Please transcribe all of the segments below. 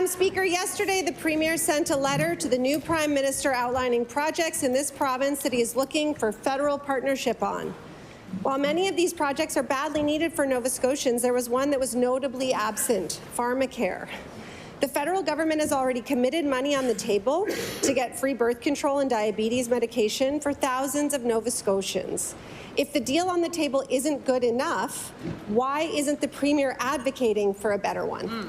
Madam Speaker, yesterday the Premier sent a letter to the new Prime Minister outlining projects in this province that he is looking for federal partnership on. While many of these projects are badly needed for Nova Scotians, there was one that was notably absent: pharmacare. The federal government has already committed money on the table to get free birth control and diabetes medication for thousands of Nova Scotians. If the deal on the table isn't good enough, why isn't the Premier advocating for a better one?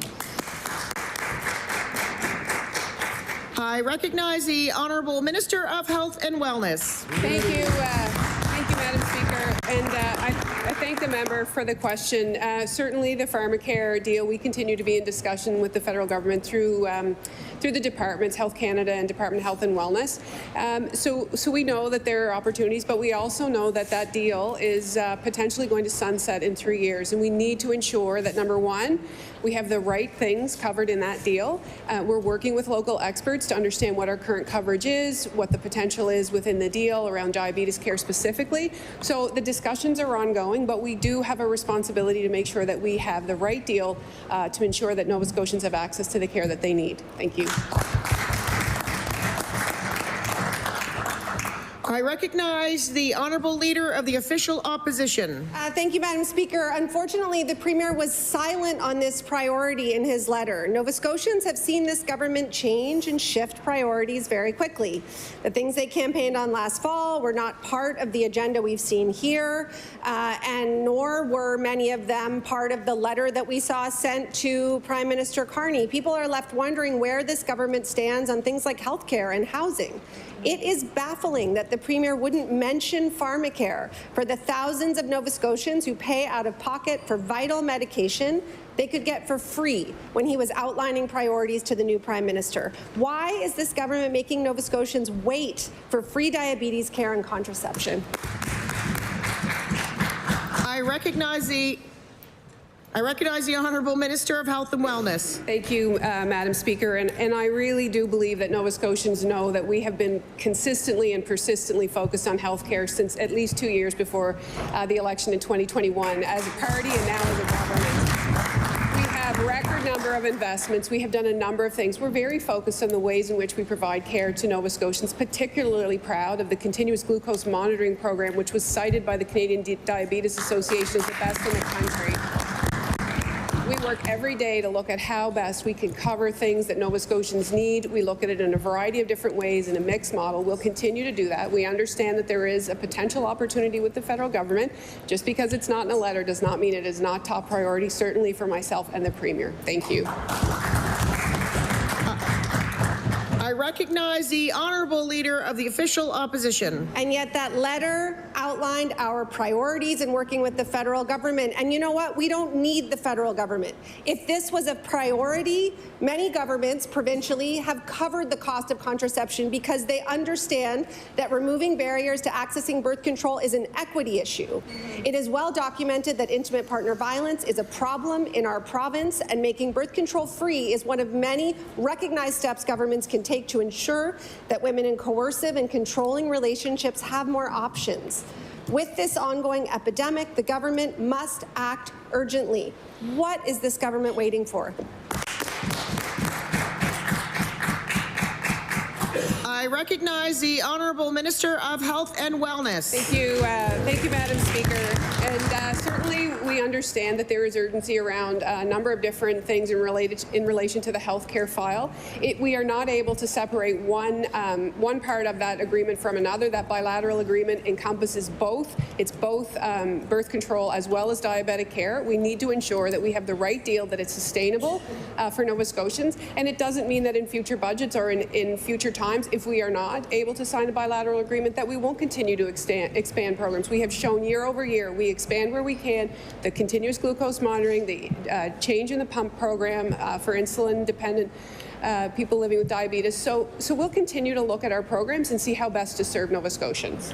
I recognize the Honourable Minister of Health and Wellness. Thank you, Madam Speaker. And I thank the member for the question. Certainly the pharmacare deal, we continue to be in discussion with the federal government through the departments, Health Canada and Department of Health and Wellness. So we know that there are opportunities, but we also know that that deal is potentially going to sunset in 3 years. And we need to ensure that, number one, we have the right things covered in that deal. We're working with local experts to understand what our current coverage is, what the potential is within the deal around diabetes care specifically. So the discussions are ongoing, but we do have a responsibility to make sure that we have the right deal to ensure that Nova Scotians have access to the care that they need. Thank you. I recognize the Honourable Leader of the Official Opposition. Thank you, Madam Speaker. Unfortunately, the Premier was silent on this priority in his letter. Nova Scotians have seen this government change and shift priorities very quickly. The things they campaigned on last fall were not part of the agenda we've seen here, and nor were many of them part of the letter that we saw sent to Prime Minister Carney. People are left wondering where this government stands on things like healthcare and housing. It is baffling that the Premier wouldn't mention pharmacare for the thousands of Nova Scotians who pay out of pocket for vital medication they could get for free when he was outlining priorities to the new Prime Minister. Why is this government making Nova Scotians wait for free diabetes care and contraception? I recognize the Honourable Minister of Health and Wellness. Thank you, Madam Speaker. And I really do believe that Nova Scotians know that we have been consistently and persistently focused on health care since at least 2 years before the election in 2021 as a party and now as a government. We have a record number of investments. We have done a number of things. We're very focused on the ways in which we provide care to Nova Scotians, particularly proud of the continuous glucose monitoring program, which was cited by the Canadian Diabetes Association as the best in the country. We work every day to look at how best we can cover things that Nova Scotians need. We look at it in a variety of different ways in a mixed model. We'll continue to do that. We understand that there is a potential opportunity with the federal government. Just because it's not in a letter does not mean it is not top priority, certainly for myself and the Premier. Thank you. I recognize the Honourable Leader of the Official Opposition. And yet that letter outlined our priorities in working with the federal government. And you know what? We don't need the federal government. If this was a priority, many governments provincially have covered the cost of contraception because they understand that removing barriers to accessing birth control is an equity issue. It is well documented that intimate partner violence is a problem in our province, and making birth control free is one of many recognized steps governments can take to ensure that women in coercive and controlling relationships have more options. With this ongoing epidemic, the government must act urgently. What is this government waiting for? I recognize the Honourable Minister of Health and Wellness. Thank you, Madam Speaker. And certainly we understand that there is urgency around a number of different things in relation to the healthcare file. We are not able to separate one part of that agreement from another. That bilateral agreement encompasses both. It's both birth control as well as diabetic care. We need to ensure that we have the right deal, that it's sustainable for Nova Scotians. And it doesn't mean that in future budgets or in future times, if we are not able to sign a bilateral agreement, that we won't continue to expand programs. We have shown year over year we expand where we can. The continuous glucose monitoring, the change in the pump program for insulin-dependent people living with diabetes. So we'll continue to look at our programs and see how best to serve Nova Scotians.